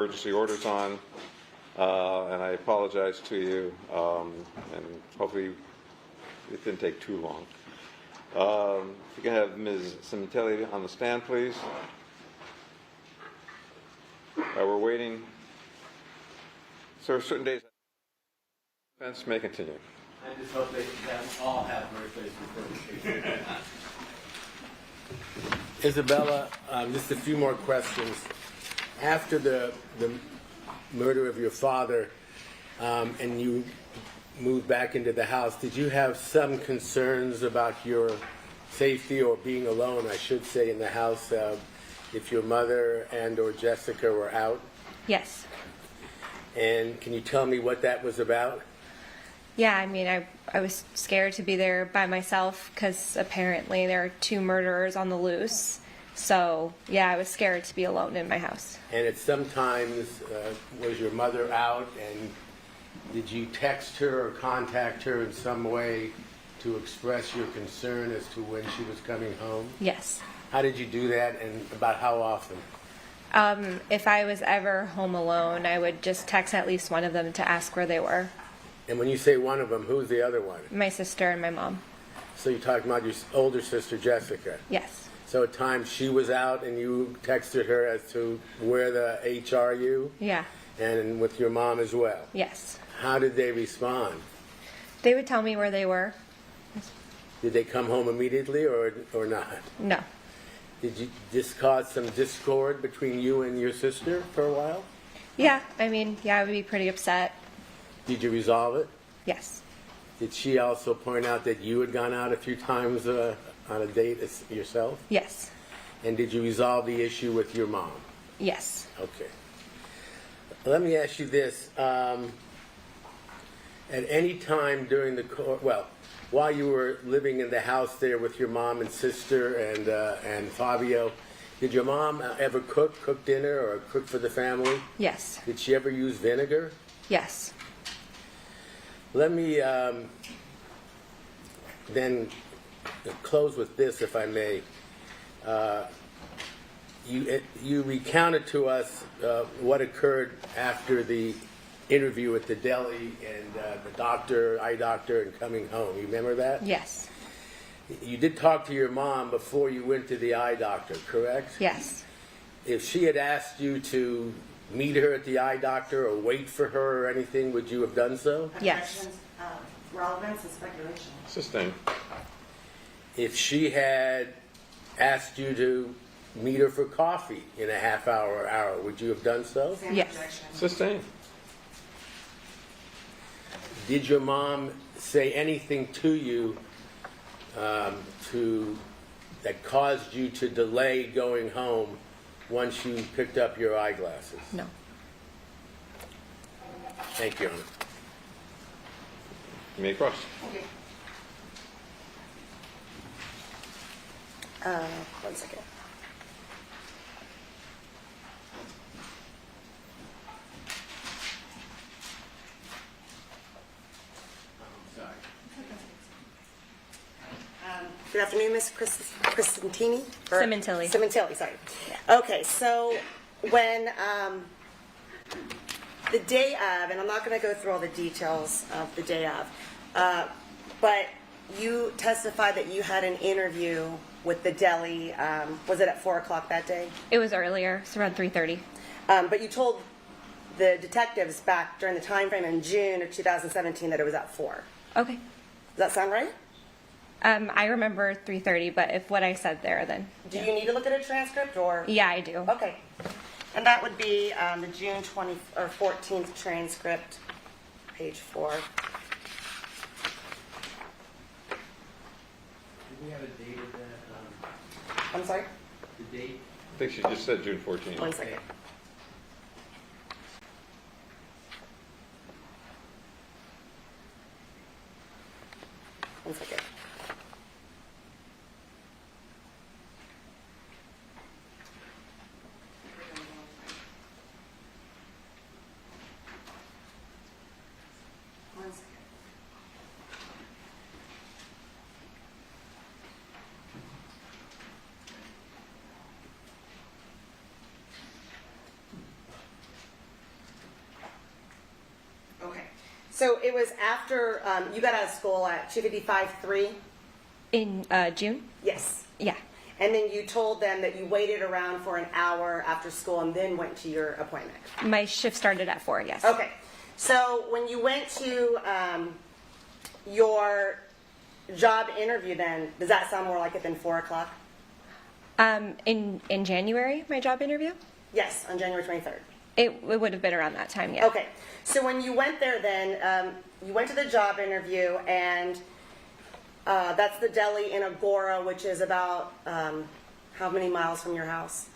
emergency orders on, and I apologize to you, and hopefully it didn't take too long. If you can have Ms. Sementilli on the stand, please. We're waiting. So certain days, defense may continue. I just hope they all have birthdays before we take Isabella, just a few more questions. After the murder of your father and you moved back into the house, did you have some concerns about your safety or being alone, I should say, in the house if your mother and or Jessica were out? Yes. And can you tell me what that was about? Yeah, I mean, I was scared to be there by myself because apparently there are 2 murderers on the loose. So, yeah, I was scared to be alone in my house. And at some times, was your mother out, and did you text her or contact her in some way to express your concern as to when she was coming home? Yes. How did you do that, and about how often? If I was ever home alone, I would just text at least one of them to ask where they were. And when you say one of them, who's the other one? My sister and my mom. So you're talking about your older sister, Jessica? Yes. So at times she was out and you texted her as to where the H are you? Yeah. And with your mom as well? Yes. How did they respond? They would tell me where they were. Did they come home immediately or not? No. Did this cause some discord between you and your sister for a while? Yeah, I mean, yeah, I would be pretty upset. Did you resolve it? Yes. Did she also point out that you had gone out a few times on a date yourself? Yes. And did you resolve the issue with your mom? Yes. Okay. Let me ask you this. At any time during the while you were living in the house there with your mom and sister and Fabio, did your mom ever cook dinner or cook for the family? Yes. Did she ever use vinegar? Yes. Let me then close with this, if I may. You recounted to us what occurred after the interview at the deli and the eye doctor, and coming home. You remember that? Yes. You did talk to your mom before you went to the eye doctor, correct? Yes. If she had asked you to meet her at the eye doctor or wait for her or anything, would you have done so? Yes. Relevance and speculation. Sustained. If she had asked you to meet her for coffee in a half hour or hour, would you have done so? Same Yes. objection. Sustained. Did your mom say anything to you that caused you to delay going home once you picked up your eyeglasses? No. Thank you, Honor. You may cross. Okay. One second. Good afternoon, Ms. Sementilli. Sementilli, sorry. Yeah. Okay, so when the day of, and I'm not going to go through all the details of the day of, but you testified that you had an interview with the deli. Was it at 4 o'clock that day? It was earlier. It's around 3:30. But you told the detectives back during the time frame in June of 2017 that it was at 4. Okay. Does that sound right? I remember 3:30, but if what I said there, then Do you need to look at a transcript or? yeah, I do. Okay. And that would be the June 20 or 14th transcript, page 4. Do we have a date of that? I'm sorry? The date? I think she just said June 14th. 1 second. One second. One second. So it was after you got out of school at 2:55:3? In June? Yes. Yeah. And then you told them that you waited around for an hour after school and then went to your appointment. My shift started at 4, yes. Okay. So when you went to your job interview then, does that sound more like it than 4 o'clock? In January, my job interview? Yes, on January 23rd. It would have been around that time, yeah. Okay. So when you went there then, you went to the job interview and that's the deli in Agora, which is about how many miles from your house?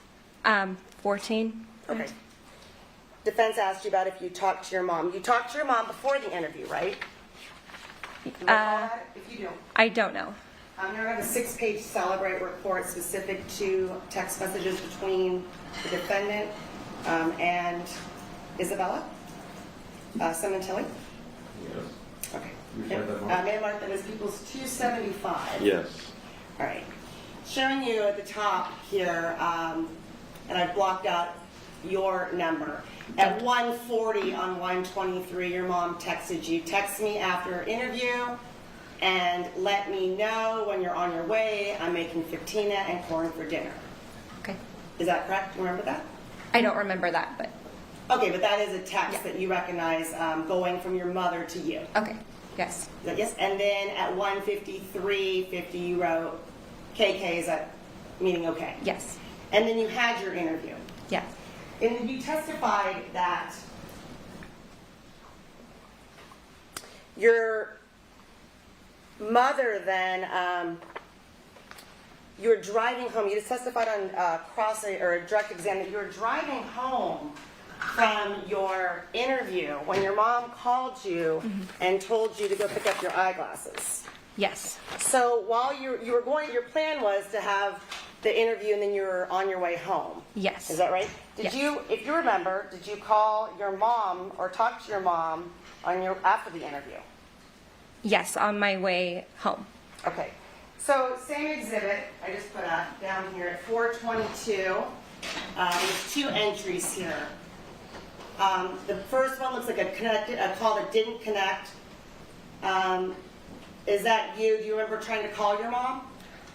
14. Okay. Defense asked you about if you talked to your mom. You talked to your mom before the interview, right? You recall that? If you do. I don't know. I'm going to have a 6-page Celebrate report specific to text messages between the defendant and Isabella Sementilli. Yes. Okay. You find that one? May I mark that as People's 275? Yes. All right. Showing you at the top here, and I've blocked out your number. At 1:40 on 123, your mom texted you, text me after interview and let me know when you're on your way. I'm making fettuccine and corn for dinner. Okay. Is that correct? You remember that? I don't remember that, but Okay, but that is a text Yeah. that you recognize going from your mother to you. okay. Yes. Is that yes? And then at 1:53:50, you wrote KK, is that meaning okay? Yes. And then you had your interview. Yeah. And then you testified that your mother then, you were driving home. You just testified on direct exam that you were driving home from your interview when your mom called you and told you to go pick up your eyeglasses. Yes. So while you were going, your plan was to have the interview and then you were on your way home. Yes. Is that right? Did Yes. you, if you remember, did you call your mom or talk to your mom after the interview? Yes, on my way home. Okay. So same exhibit, I just put down here at 422. There's 2 entries here. The first one looks like a call that didn't connect. Is that you? Do you remember trying to call your mom?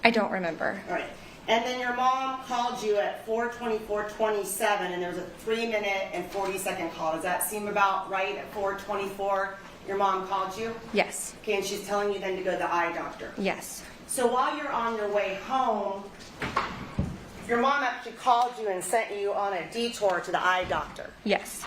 I don't remember. All right. And then your mom called you at 4:24:27, and there was a 3-minute and 40-second call. Does that seem about right? At 4:24, your mom called you? Yes. Okay, and she's telling you then to go to the eye doctor. Yes. So while you're on your way home, your mom actually called you and sent you on a detour to the eye doctor. Yes.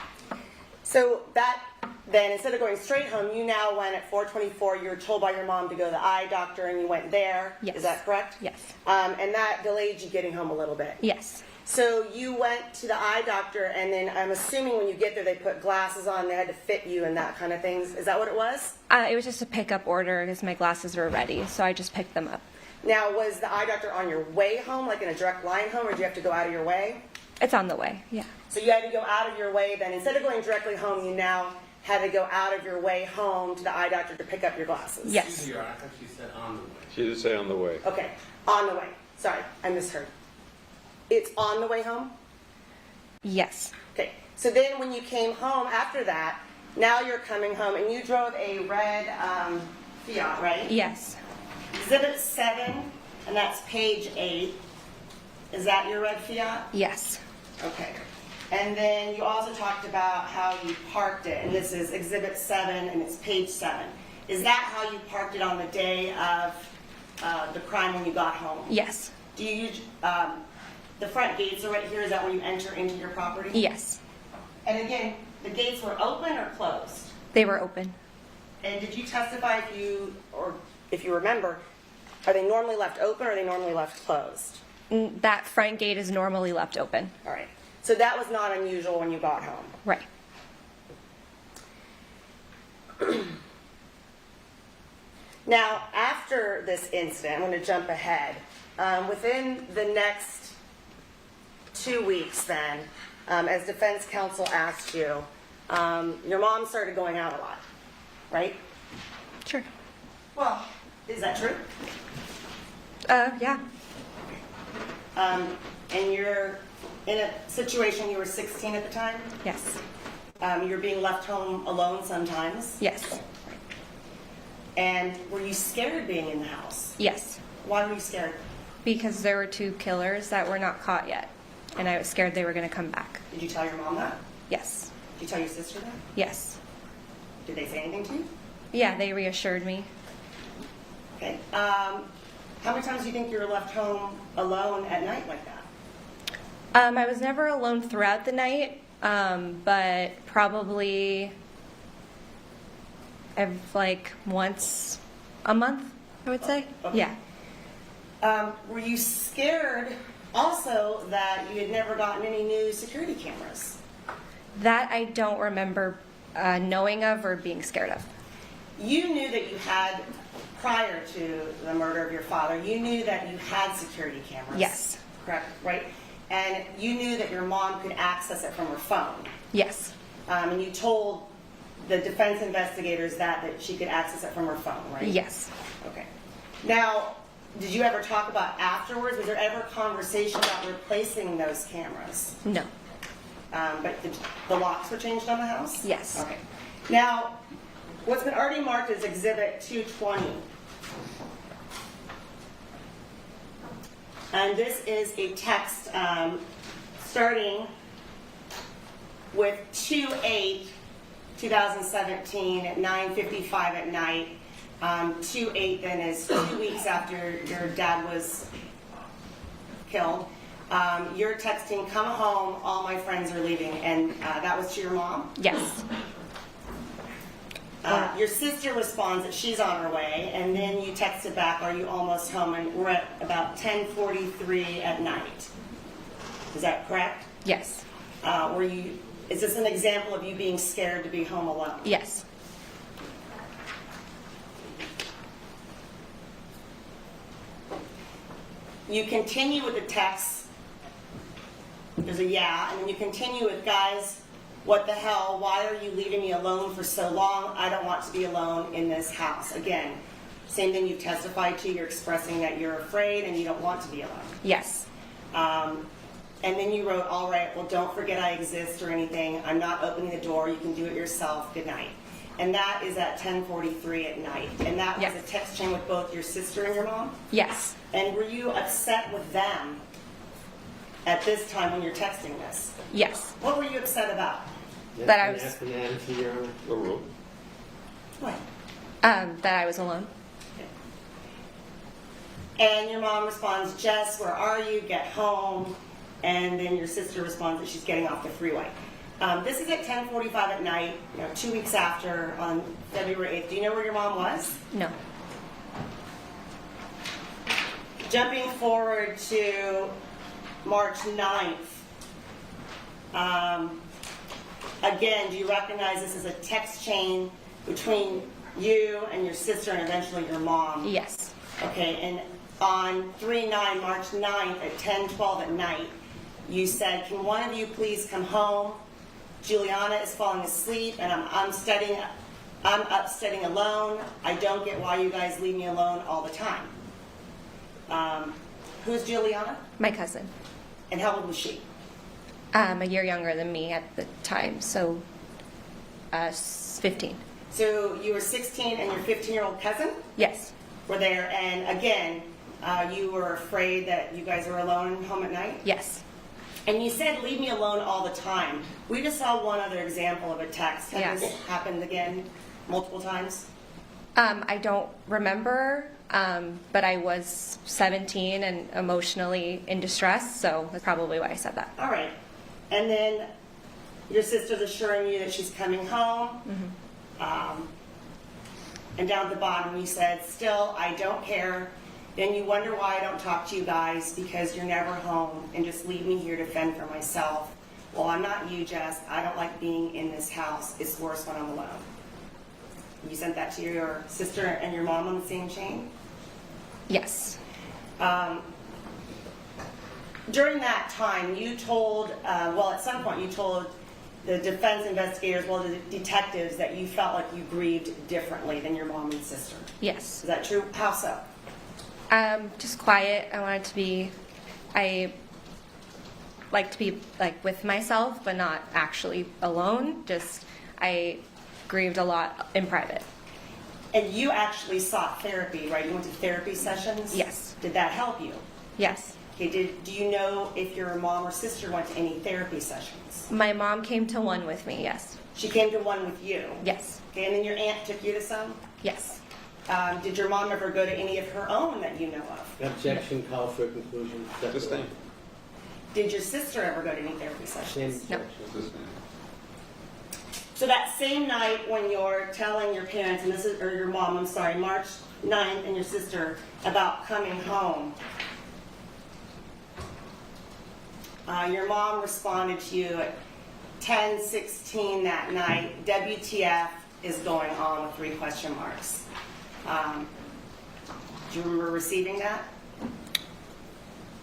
So that then, instead of going straight home, you now went at 4:24. You were told by your mom to go to the eye doctor, and you went there. Yes. Is that correct? Yes. And that delayed you getting home a little bit. Yes. So you went to the eye doctor, and then I'm assuming when you get there, they put glasses on, they had to fit you and that kind of things. Is that what it was? It was just a pickup order because my glasses were ready, so I just picked them up. Now, was the eye doctor on your way home, like in a direct line home, or did you have to go out of your way? It's on the way, yeah. So you had to go out of your way, then instead of going directly home, you now had to go out of your way home to the eye doctor to pick up your glasses. Yes. Excuse me, Your Honor, I thought she said on the way. She did say on the way. Okay, on the way. Sorry, I misheard. It's on the way home? Yes. Okay, so then when you came home after that, now you're coming home and you drove a red Fiat, right? Yes. Exhibit 7, and that's page 8. Is that your red Fiat? Yes. Okay. And then you also talked about how you parked it, and this is Exhibit 7, and it's page 7. Is that how you parked it on the day of the crime when you got home? Yes. Do you use, the front gates are right here, is that when you enter into your property? Yes. And again, the gates were open or closed? They were open. And did you testify if you remember, are they normally left open or are they normally left closed? That front gate is normally left open. All right. So that was not unusual when you got home. Right. Now, after this incident, I'm going to jump ahead. Within the next 2 weeks then, as defense counsel asked you, your mom started going out a lot, right? Sure. Well, is that true? Yeah. And you're in a situation, you were 16 at the time? Yes. you're being left home alone sometimes. Yes. And were you scared being in the house? Yes. Why were you scared? Because there were 2 killers that were not caught yet, and I was scared they were going to come back. Did you tell your mom that? Yes. Did you tell your sister that? Yes. Did they say anything to you? Yeah, they reassured me. Okay. How many times do you think you were left home alone at night like that? I was never alone throughout the night, but probably like once a month, I would say. Okay. Yeah. Were you scared also that you had never gotten any new security cameras? That I don't remember knowing of or being scared of. You knew that you had, prior to the murder of your father, you knew that you had security cameras. Yes. Correct, right? And you knew that your mom could access it from her phone. Yes. And you told the defense investigators that she could access it from her phone, right? Yes. Okay. Now, did you ever talk about afterwards? Was there ever conversation about replacing those cameras? No. But the locks were changed on the house? Yes. Okay. Now, what's been already marked as Exhibit 220. And this is a text starting with 2/8/2017 at 9:55 at night. 2/8 then is 2 weeks after your dad was killed. You're texting, "Come home, all my friends are leaving," and that was to your mom? Yes. Your sister responds that she's on her way, and then you texted back, "Are you almost home?" And we're at about 10:43 at night. Is that correct? Yes. Is this an example of you being scared to be home alone? Yes. You continue with the text. There's a yeah, and then you continue with, "Guys, what the hell? Why are you leaving me alone for so long? I don't want to be alone in this house." Again, same thing you've testified to. You're expressing that you're afraid and you don't want to be alone. Yes. And then you wrote, "All right, well, don't forget I exist or anything. I'm not opening the door. You can do it yourself. Good night." And that is at 10:43 at night. And that was Yes. a text chain with both your sister and your mom? Yes. And were you upset with them at this time when you're texting this? Yes. What were you upset about? That I was- What? That I was alone. And your mom responds, "Jess, where are you? Get home." And then your sister responds that she's getting off the freeway. This is at 10:45 at night, 2 weeks after, on February 8th. Do you know where your mom was? No. Jumping forward to March 9th. Again, do you recognize this as a text chain between you and your sister and eventually your mom? Yes. Okay, and on March 9th at 10:12 at night, you said, "Can one of you please come home? Juliana is falling asleep and I'm up studying alone. I don't get why you guys leave me alone all the time." Who's Juliana? My cousin. And how old was she? A year younger than me at the time, so 15. So you were 16 and your 15-year-old cousin Yes. were there, and again, you were afraid that you guys were alone home at night? Yes. And you said, "Leave me alone all the time." We just saw one other example of a text. Has Yes. this happened again multiple times? I don't remember, but I was 17 and emotionally in distress, so that's probably why I said that. All right. And then your sister's assuring you that she's coming home. And down at the bottom you said, "Still, I don't care. Then you wonder why I don't talk to you guys because you're never home and just leave me here to fend for myself. Well, I'm not you, Jess. I don't like being in this house. It's worse when I'm alone." You sent that to your sister and your mom on the same chain? Yes. During that time, you told, at some point you told the defense investigators, the detectives, that you felt like you grieved differently than your mom and sister. Yes. Is that true? How so? Just quiet. I wanted to be, like to be like with myself, but not actually alone. Just I grieved a lot in private. And you actually sought therapy, right? You went to therapy sessions? Yes. Did that help you? Yes. Okay, do you know if your mom or sister went to any therapy sessions? My mom came to one with me, yes. She came to one with you? Yes. Okay, and then your aunt took you to some? Yes. Did your mom ever go to any of her own that you know of? Objection, call for conclusion. Just name. Did your sister ever go to any therapy Same sessions? No. objection. Just name. So that same night when you're telling your parents, and this is, or your mom, I'm sorry, March 9th, and your sister about coming home, your mom responded to you at 10:16 that night, WTF is going on with 3 question marks. Do you remember receiving that?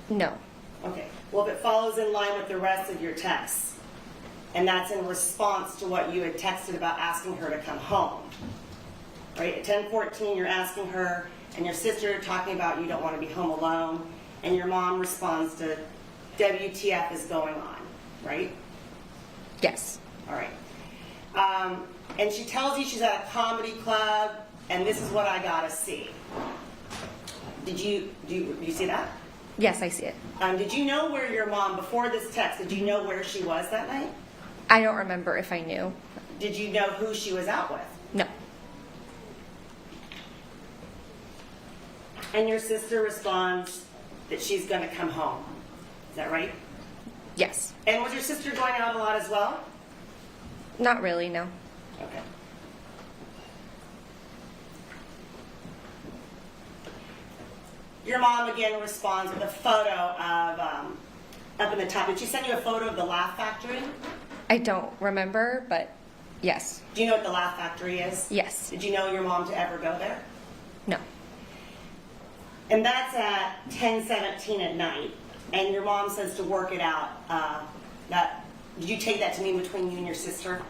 No. Okay. Well, if it follows in line with the rest of your texts, and that's in response to what you had texted about asking her to come home, right? At 10:14, you're asking her and your sister talking about you don't want to be home alone, and your mom responds to WTF is going on, right? Yes. All right. And she tells you she's at a comedy club, and this is what I gotta see. Do you see that? Yes, I see it. Did you know where your mom, before this text, did you know where she was that night? I don't remember if I knew. Did you know who she was out with? No. And your sister responds that she's going to come home. Is that right? Yes. And was your sister going out a lot as well? Not really, no. Okay. Your mom again responds with a photo of, up in the top. Did she send you a photo of the Laugh Factory? I don't remember, but yes. Do you know what the Laugh Factory is? Yes. Did you know your mom to ever go there? No. And that's at 10:17 at night. And your mom says to work it out. Did you take that to mean between you and your sister?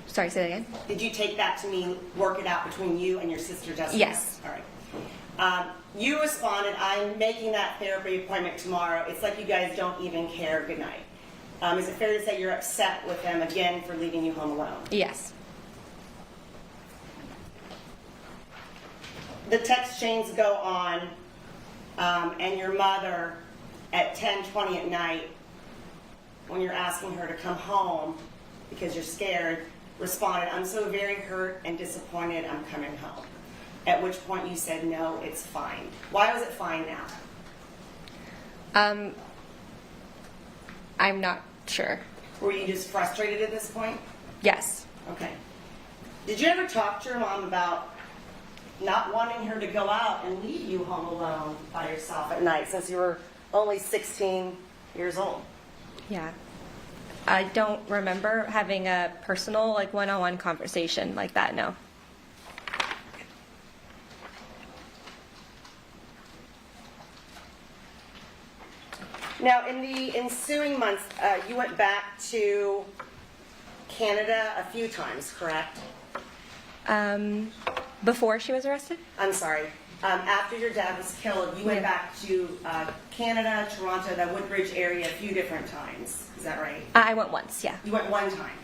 Sorry, say that again? Did you take that to mean work it out between you and your sister, Jessica? Yes. All right. You responded, I'm making that therapy appointment tomorrow. It's like you guys don't even care. Good night. Is it fair to say you're upset with them again for leaving you home alone? Yes. The text chains go on, and your mother at 10:20 at night, when you're asking her to come home because you're scared, responded, I'm so very hurt and disappointed, I'm coming home. At which point you said, no, it's fine. Why was it fine now? I'm not sure. Were you just frustrated at this point? Yes. Okay. Did you ever talk to your mom about not wanting her to go out and leave you home alone by yourself at night since you were only 16 years old? Yeah. I don't remember having a personal, like, one-on-one conversation like that, no. Now, in the ensuing months, you went back to Canada a few times, correct? Before she was arrested? I'm sorry. After your dad was killed, you went Yeah. back to Canada, Toronto, the Woodbridge area a few different times. Is that right? I went once, yeah. You went one time.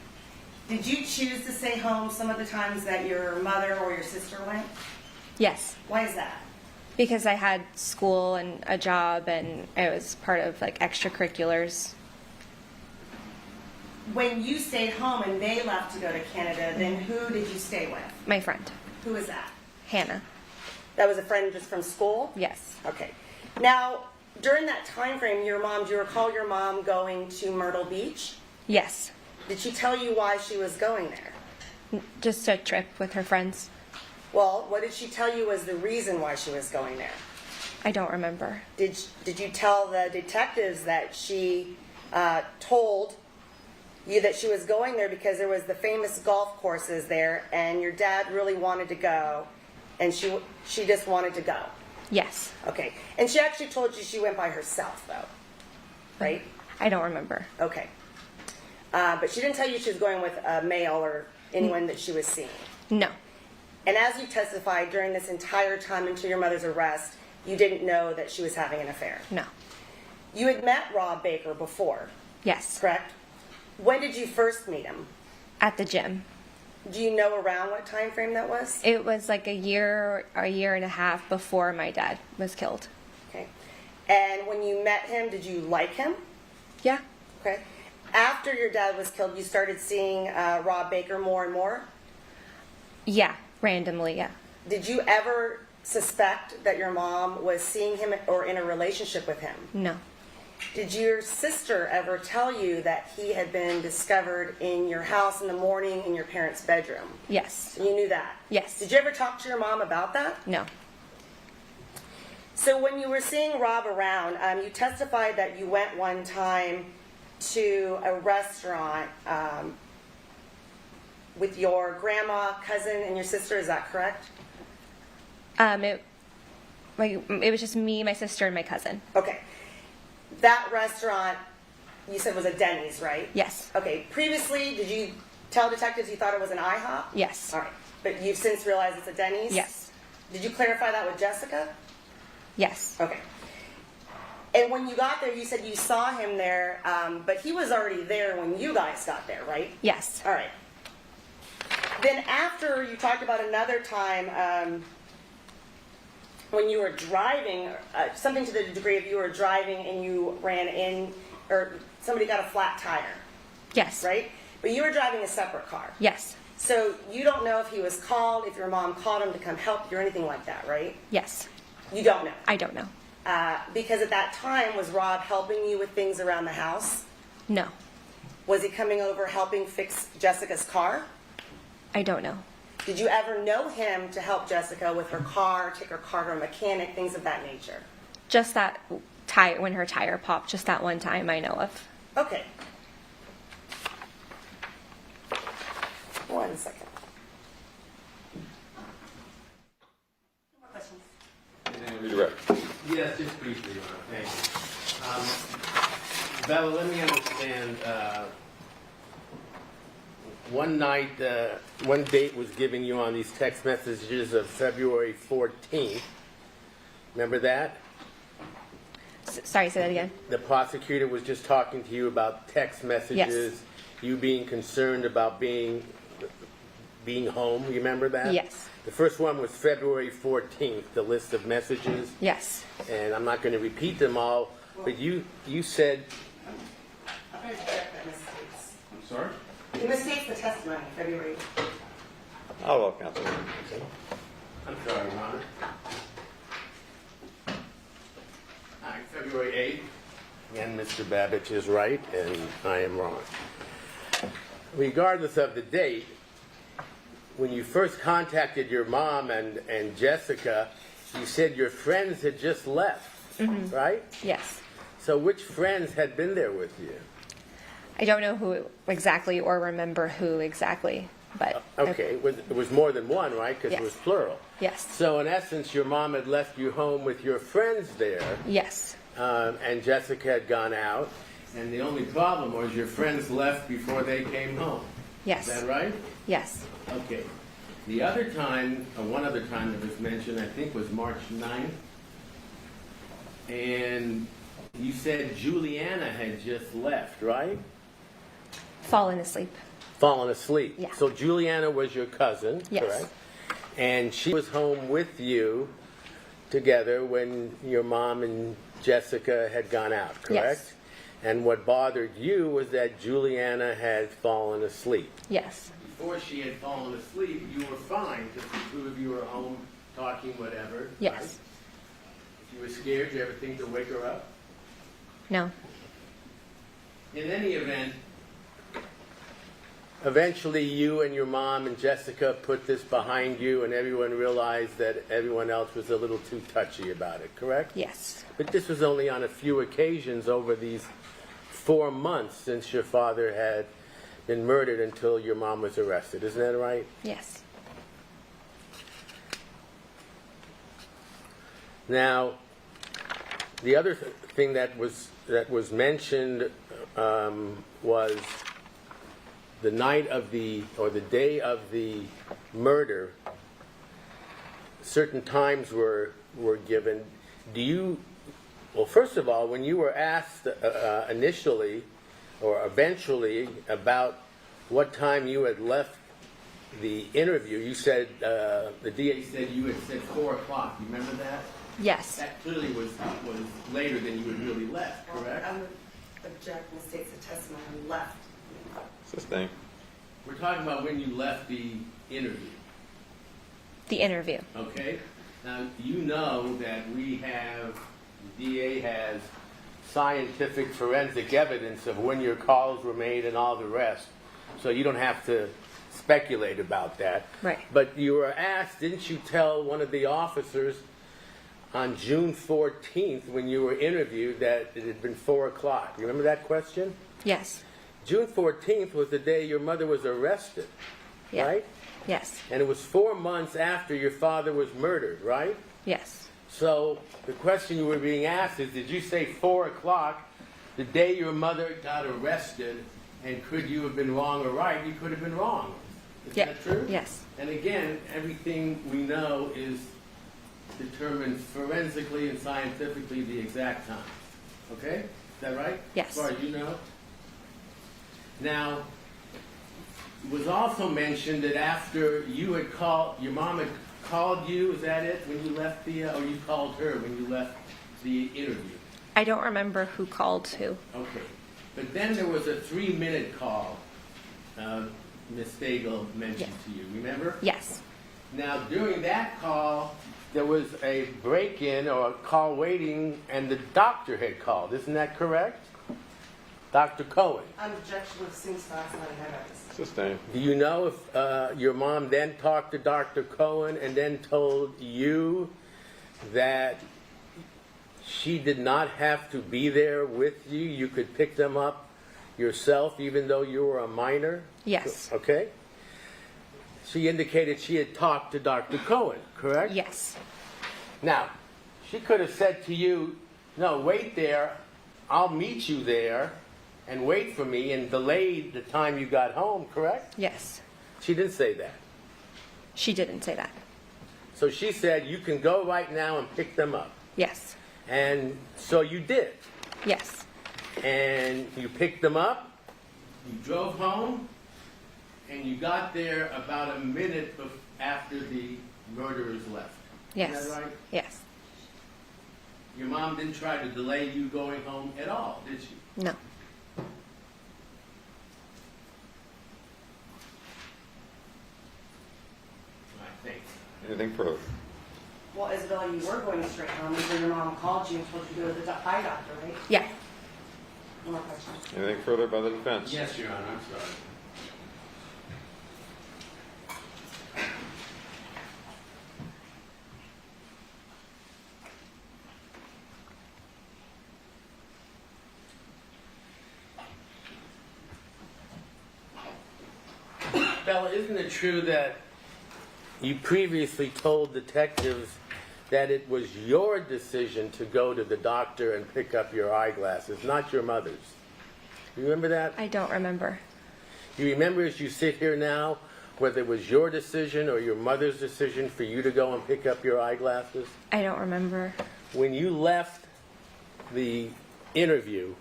Did you choose to stay home some of the times that your mother or your sister went? Yes. Why is that? Because I had school and a job, and it was part of, like, extracurriculars. When you stayed home and they left to go to Canada, then who did you stay with? My friend, Who was that? Hannah. That was a friend just from school? Yes. Okay. Now, during that time frame, do you recall your mom going to Myrtle Beach? Yes. Did she tell you why she was going there? Just a trip with her friends. Well, what did she tell you was the reason why she was going there? I don't remember. Did you tell the detectives that she told you that she was going there because there was the famous golf courses there and your dad really wanted to go and she just wanted to go? Yes. Okay. And she actually told you she went by herself, though, right? I don't remember. Okay. But she didn't tell you she was going with a male or anyone that she was seeing. No. And as you testified, during this entire time until your mother's arrest, you didn't know that she was having an affair. No. You had met Rob Baker before, Yes. correct? When did you first meet him? At the gym. Do you know around what time frame that was? It was like a year and a half before my dad was killed. Okay. And when you met him, did you like him? Yeah. Okay. After your dad was killed, you started seeing Rob Baker more and more? Yeah. Randomly, yeah. Did you ever suspect that your mom was seeing him or in a relationship with him? No. Did your sister ever tell you that he had been discovered in your house in the morning in your parents' bedroom? Yes. You knew that? Yes. Did you ever talk to your mom about that? No. So when you were seeing Rob around, you testified that you went one time to a restaurant with your grandma, cousin, and your sister. Is that correct? It was just me, my sister, and my cousin. Okay. That restaurant, you said was a Denny's, right? Yes. Okay. Previously, did you tell detectives you thought it was an IHOP? Yes. All right. But you've since realized it's a Denny's? Yes. Did you clarify that with Jessica? Yes. Okay. And when you got there, you said you saw him there, but he was already there when you guys got there, right? Yes. All right. Then after, you talked about another time when you were driving, something to the degree of you were driving and you ran in, or somebody got a flat tire, Yes. right? But you were driving a separate car. Yes. So you don't know if he was called, if your mom called him to come help you or anything like that, right? Yes. You don't know. I don't know. Because at that time, was Rob helping you with things around the house? No. Was he coming over helping fix Jessica's car? I don't know. Did you ever know him to help Jessica with her car, take her car to a mechanic, things of that nature? Just that tire, when her tire popped, just that one time I know of. Okay. 1 second. More questions? Redirect. Yes, just briefly, Your Honor. Thank you. Bella, let me understand. One night, one date was giving you on these text messages of February 14th. Remember that? Sorry, say that again. The prosecutor was just talking to you about text messages, you being concerned about being home. You remember that? Yes. The first one was February 14th, the list of messages. Yes. And I'm not going to repeat them all, but you said... I'm going to check that mistakes. I'm sorry? The mistakes, the testimony, February. Oh, well, counsel. I'm sorry, Your Honor. All right, February 8th. And Mr. Babich is right, and I am wrong. Regardless of the date, when you first contacted your mom and Jessica, you said your friends had just left, right? Yes. So which friends had been there with you? I don't know who exactly or remember who exactly, but... Okay, it was more than one, right? Because Yes. it was plural. Yes. So in essence, your mom had left you home with your friends there, Yes. and Jessica had gone out, and the only problem was your friends left before they came home. Yes. Is that right? Yes. Okay. The other time, one other time that was mentioned, I think was March 9th, and you said Juliana had just left, right? Fallen asleep. Fallen asleep. Yeah. So Juliana was your cousin, Yes. correct? And she was home with you together when your mom and Jessica had gone out, correct? Yes. And what bothered you was that Juliana had fallen asleep. Yes. Before she had fallen asleep, you were fine because the two of you were home talking, whatever. Yes. Right? If you were scared, did you ever think to wake her up? No. In any event, eventually you and your mom and Jessica put this behind you and everyone realized that everyone else was a little too touchy about it, correct? Yes. But this was only on a few occasions over these 4 months since your father had been murdered until your mom was arrested. Isn't that right? Yes. Now, the other thing that was mentioned was the night of or the day of the murder. Certain times were given. Do you Well, first of all, when you were asked initially or eventually about what time you had left the interview, you said, the DA said you had said 4 o'clock. You remember that? Yes. That clearly was later than you had really left, correct? I would object in the state's of testimony and left. Sustained. We're talking about when you left the interview, The interview. okay? Now, you know that we have, the DA has scientific forensic evidence of when your calls were made and all the rest, so you don't have to speculate about that. Right. But you were asked, didn't you tell one of the officers on June 14th when you were interviewed that it had been 4 o'clock? You remember that question? Yes. June 14th was the day your mother was arrested, Yeah. right? Yes. And it was 4 months after your father was murdered, right? Yes. So the question you were being asked is, did you say 4 o'clock the day your mother got arrested, and could you have been wrong or right? You could have been wrong. Is Yeah. that true? Yes. And again, everything we know is determined forensically and scientifically the exact time. Okay? Is that right? Yes. As far as you know? Now, it was also mentioned that after you had called, your mom had called you, is that it, when you left the, or you called her when you left the interview? I don't remember who called who. Okay. But then there was a 3-minute call, Ms. Stagel mentioned Yes. to you, remember? Yes. Now, during that call, there was a break-in or a call waiting, and the doctor had called. Isn't that correct? Dr. Cohen. Objection seems fast and ahead. Sustained. Do you know if your mom then talked to Dr. Cohen and then told you that she did not have to be there with you? You could pick them up yourself even though you were a minor? Yes. Okay. She indicated she had talked to Dr. Cohen, correct? Yes. Now, she could have said to you, no, wait there, I'll meet you there, and wait for me, and delayed the time you got home, correct? Yes. She didn't say that. She didn't say that. So she said, you can go right now and pick them up. Yes. And so you did. Yes. And you picked them up, you drove home, and you got there about a minute after the murderers left. Yes. Is that right? Yes. Your mom didn't try to delay you going home at all, did she? No. All right, thanks. Anything further? Well, Isabella, you were going straight home, and then your mom called you and told you to go to the eye doctor, right? Yeah. No more questions. Anything further by the defense? Yes, Your Honor, I'm sorry. Bella, isn't it true that you previously told detectives that it was your decision to go to the doctor and pick up your eyeglasses, not your mother's? You remember that? I don't remember. You remember as you sit here now whether it was your decision or your mother's decision for you to go and pick up your eyeglasses? I don't remember. When you left the interview,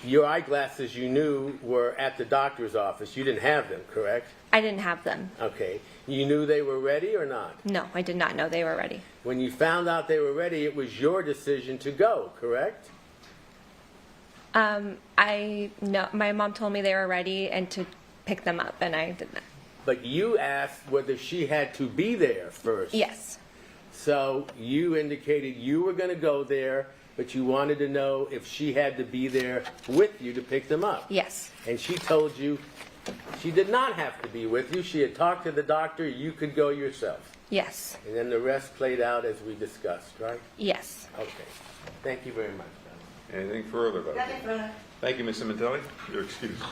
your eyeglasses you knew were at the doctor's office. You didn't have them, correct? I didn't have them. Okay. You knew they were ready or not? No, I did not know they were ready. When you found out they were ready, it was your decision to go, correct? My mom told me they were ready and to pick them up, and I did that. But you asked whether she had to be there first. Yes. So you indicated you were going to go there, but you wanted to know if she had to be there with you to pick them up. Yes. And she told you she did not have to be with you. She had talked to the doctor. You could go yourself. Yes. And then the rest played out as we discussed, right? Yes. Okay. Thank you very much, Bella. Anything further by the Nothing defense? further. Thank you, Ms. Sementilli. You're excused.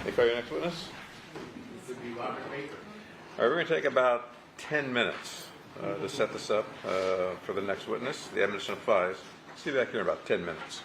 May I call your next witness? This would be Robert Baker. All right, we're going to take about 10 minutes to set this up for the next witness. The evidence applies. See you back here in about 10 minutes.